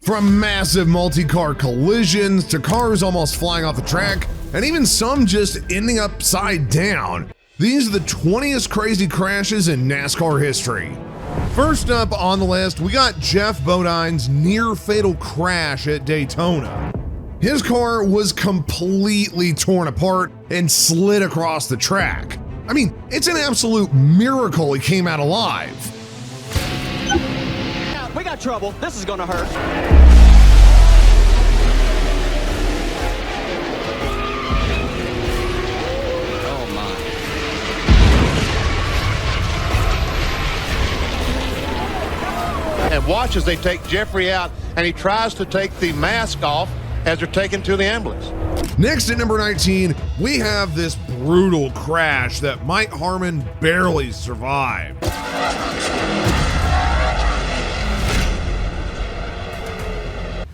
From massive multi-car collisions to cars almost flying off the track, and even some just ending upside down, these are the 20th crazy crashes in NASCAR history. First up on the list, we got Jeff Bodine's near-fatal crash at Daytona. His car was completely torn apart and slid across the track. I mean, it's an absolute miracle he came out alive. Yeah, we got trouble. This is gonna hurt. Oh my. And watch as they take Jeffrey out, and he tries to take the mask off as they're taken to the ambulance. Next at number 19, we have this brutal crash that Mike Harmon barely survived.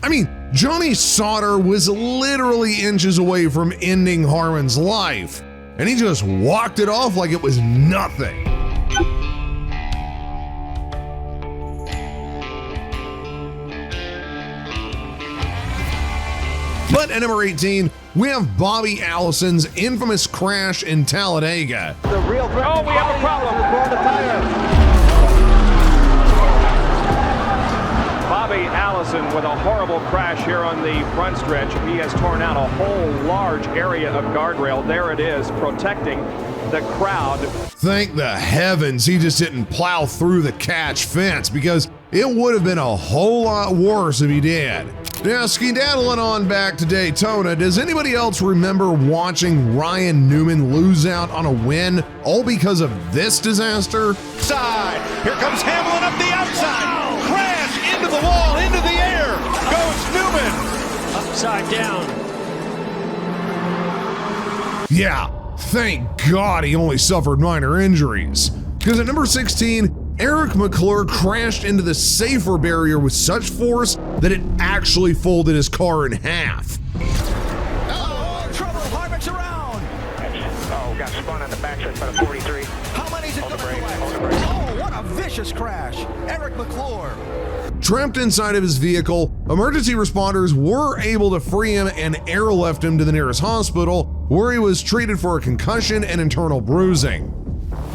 I mean, Johnny Sauter was literally inches away from ending Harmon's life, and he just walked it off like it was nothing. But at number 18, we have Bobby Allison's infamous crash in Talladega. The real we have a problem. Bobby Allison with a horrible crash here on the front stretch. He has torn out a whole large area of guardrail. There it is, protecting the crowd. Thank the heavens he just didn't plow through the catch fence, because it would have been a whole lot worse if he did. Now, skedaddling on back to Daytona, does anybody else remember watching Ryan Newman lose out on a win all because of this disaster? Side. Here comes Hamlin up the outside. Crash into the wall, into the air. Goes Newman. Upside down. Yeah, thank God he only suffered minor injuries. Because at number 16, Eric McClure crashed into the safer barrier with such force that it actually folded his car in half. Oh, trouble. Harvick's around. Oh, got spun on the backside by the 43. How many's it Hold going the to brake, collect? hold the brake. Oh, what a vicious crash. Eric McClure. Trapped inside of his vehicle, emergency responders were able to free him and airlift him to the nearest hospital, where he was treated for a concussion and internal bruising.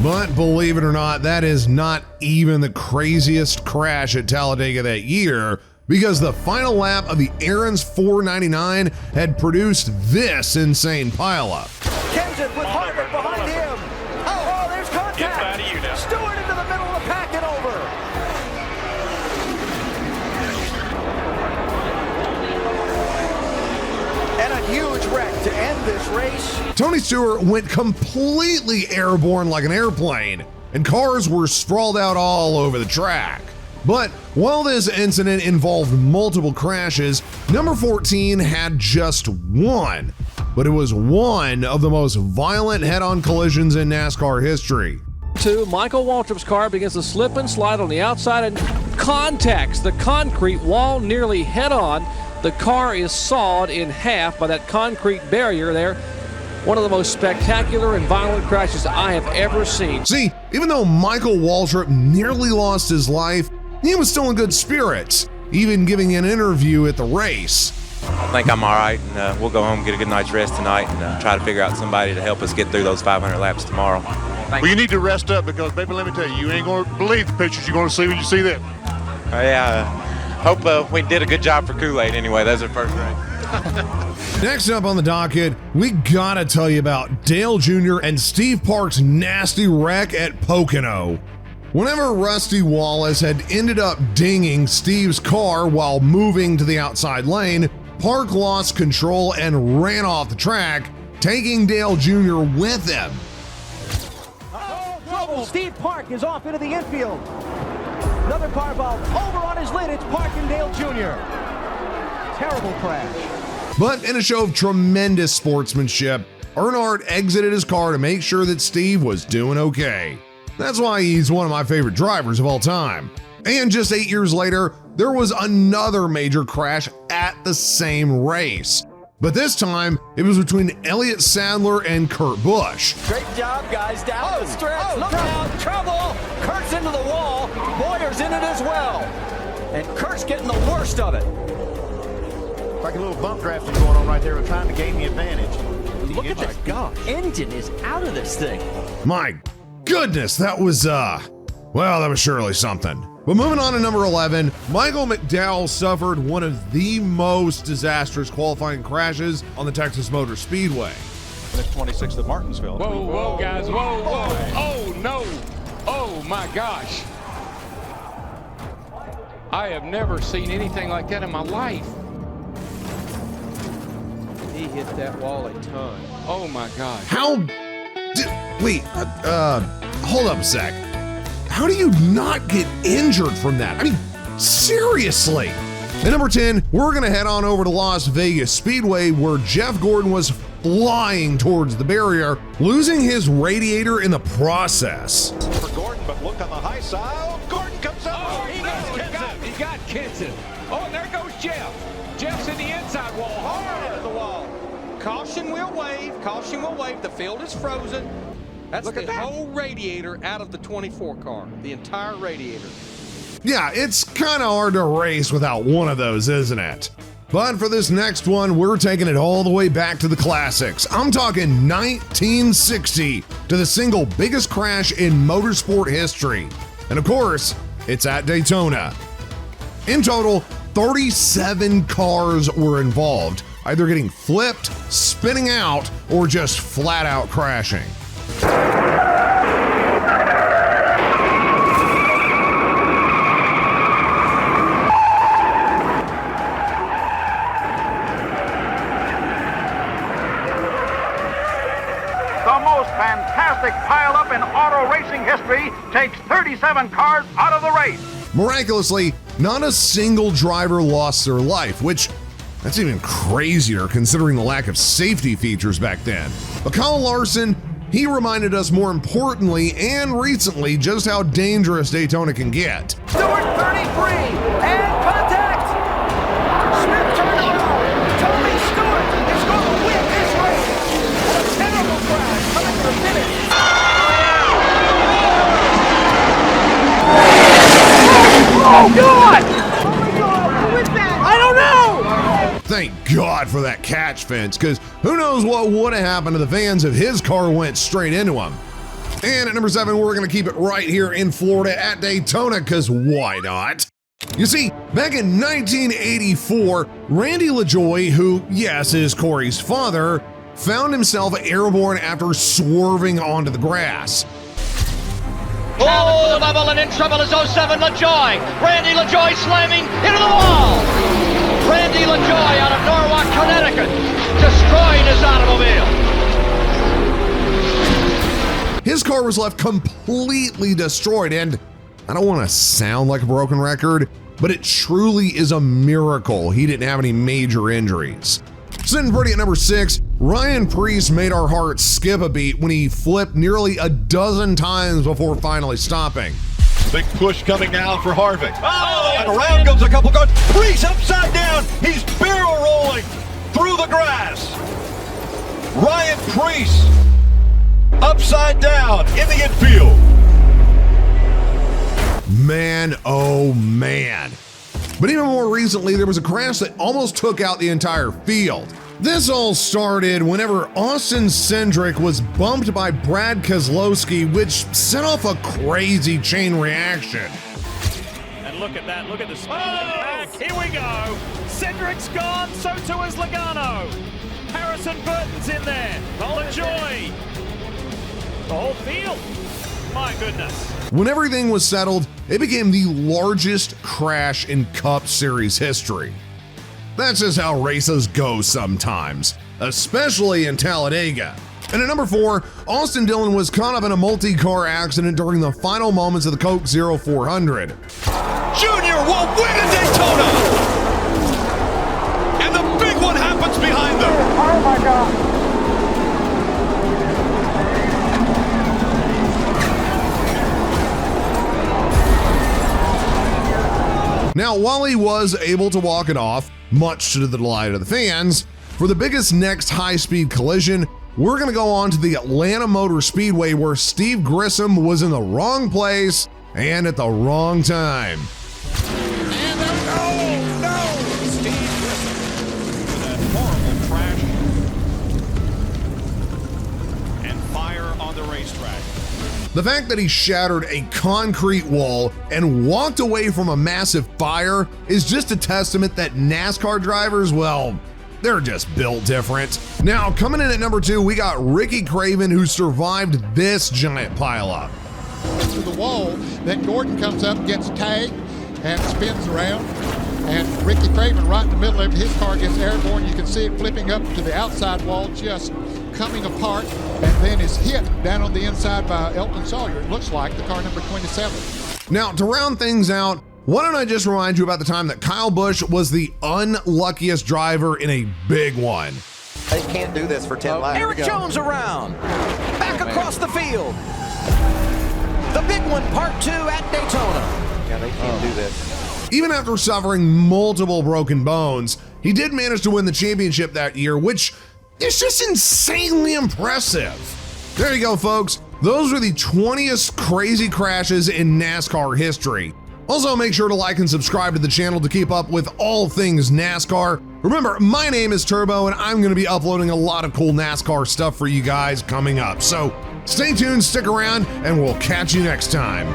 But believe it or not, that is not even the craziest crash at Talladega that year, because the final lap of the Aaron's 499 had produced this insane pileup. Kenseth with Harvick behind him. Oh, there's contact. Get out of you now. Stewart into the middle of the pack and over. And a huge wreck to end this race. Tony Stewart went completely airborne like an airplane, and cars were sprawled out all over the track. But while this incident involved multiple crashes, number 14 had just one. But it was one of the most violent head-on collisions in NASCAR history. Michael Waltrip's car begins to slip and slide on the outside and contacts the concrete wall nearly head-on. The car is sawed in half by that concrete barrier there. One of the most spectacular and violent crashes I have ever seen. See, even though Michael Waltrip nearly lost his life, he was still in good spirits, even giving an interview at the race. I think I'm all right, and we'll go home and get a good night's rest tonight and try to figure out somebody to help us get through those 500 laps tomorrow. Well, you need to rest up because, baby, let me tell you, you ain't going to believe the pictures you're going to see when you see them. Hope we did a good job for Kool-Aid anyway. That's our first race. Next up on the docket, we gotta tell you about Dale Jr. and Steve Park's nasty wreck at Pocono. Whenever Rusty Wallace had ended up dinging Steve's car while moving to the outside lane, Park lost control and ran off the track, taking Dale Jr. with him. Oh, trouble. Steve Park is off into the infield. Another car valve over on his lid. It's Park and Dale Jr. Terrible crash. But in a show of tremendous sportsmanship, Earnhardt exited his car to make sure that Steve was doing okay. That's why he's one of my favorite drivers of all time. And just 8 years later, there was another major crash at the same race. But this time, it was between Elliott Sadler and Kurt Busch. Great job, guys. Down the stretch. Look out. Trouble. Kurt's into the wall. Boyer's in it as well. And Kurt's getting the worst of it. Like a little bump drafting going on right there. We're trying to gain the advantage. Look at this. Gosh. Engine is out of this thing. My goodness, that was, well, that was surely something. But moving on to number 11, Michael McDowell suffered one of the most disastrous qualifying crashes on the Texas Motor Speedway. It's 26th at Martinsville. Whoa, whoa, guys, whoa, whoa. Oh, no. Oh, my gosh. I have never seen anything like that in my life. He hit that wall a ton. Oh, my gosh. Wait, hold up a sec. How do you not get injured from that? I mean, seriously. At number 10, we're gonna head on over to Las Vegas Speedway where Jeff Gordon was flying towards the barrier, losing his radiator in the process. For Gordon, but look on the high side. Oh, Gordon comes up. Oh, he got Kenton. Oh, and there goes Jeff. Jeff's in the inside wall, hard into the wall. Caution will wave. Caution will wave. The field is frozen. That's the whole radiator out of the 24 car. The entire radiator. Yeah, it's kind of hard to race without one of those, isn't it? But for this next one, we're taking it all the way back to the classics. I'm talking 1960 to the single biggest crash in motorsport history. And of course, it's at Daytona. In total, 37 cars were involved, either getting flipped, spinning out, or just flat out crashing. The most fantastic pileup in auto racing history takes 37 cars out of the race. Miraculously, not a single driver lost their life, which that's even crazier considering the lack of safety features back then. But Kyle Larson, he reminded us more importantly and recently just how dangerous Daytona can get. Stewart 33 and contact. Smith turned around. Tony Stewart is going to win this race. What a terrible crash coming to the finish. Oh God! Oh my God! Who is that? I don't know. Thank God for that catch fence, because who knows what would have happened to the fans if his car went straight into him. And at number 7, we're going to keep it right here in Florida at Daytona, because why not? You see, back in 1984, Randy LaJoie, who, yes, is Corey's father, found himself airborne after swerving onto the grass. Oh, level and in trouble is 07 LaJoie. Randy LaJoie slamming into the wall. Randy LaJoie out of Norwalk, Connecticut, destroying his automobile. His car was left completely destroyed, and I don't want to sound like a broken record, but it truly is a miracle he didn't have any major injuries. Sitting pretty at number 6, Ryan Preece made our hearts skip a beat when he flipped nearly a dozen times before finally stopping. Big push coming now for Harvick. Oh, and around goes a couple cars. Preece upside down. He's barrel rolling through the grass. Ryan Preece upside down in the infield. Man, oh man. But even more recently, there was a crash that almost took out the entire field. This all started whenever Austin Cindric was bumped by Brad Keselowski, which set off a crazy chain reaction. And look at that, look at the speed back. Here we go. Cindric's gone, so too is Logano. Harrison Burton's in there. LaJoie. The whole field. My goodness. When everything was settled, it became the largest crash in Cup Series history. That's just how races go sometimes, especially in Talladega. And at number 4, Austin Dillon was caught up in a multi-car accident during the final moments of the Coke 0400. Junior will win at Daytona! And the big one happens behind them! Oh my God! Now, while he was able to walk it off, much to the delight of the fans, for the biggest next high-speed collision, we're going to go on to the Atlanta Motor Speedway where Steve Grissom was in the wrong place and at the wrong time. the racetrack. The fact that he shattered a concrete wall and walked away from a massive fire is just a testament that NASCAR drivers, well, they're just built different. Now, coming in at number 2, we got Ricky Craven, who survived this giant pileup. To the wall, then Gordon comes up, gets tagged, and spins around. And Ricky Craven right in the middle of it, his car gets airborne. You can see it flipping up to the outside wall, just coming apart, and then is hit down on the inside by Elton Sawyer. It looks like the car number 27. Now, to round things out, why don't I just remind you about the time that Kyle Busch was the unluckiest driver in a big one. They can't do this for 10 laps. Eric Jones around. Back across the field. The big one, part 2 at Daytona. Yeah, they can't do this. Even after suffering multiple broken bones, he did manage to win the championship that year, which is just insanely impressive. There you go, folks. Those are the 20th crazy crashes in NASCAR history. Also, make sure to like and subscribe to the channel to keep up with all things NASCAR. Remember, my name is Turbo, and I'm going to be uploading a lot of cool NASCAR stuff for you guys coming up. So stay tuned, stick around, and we'll catch you next time.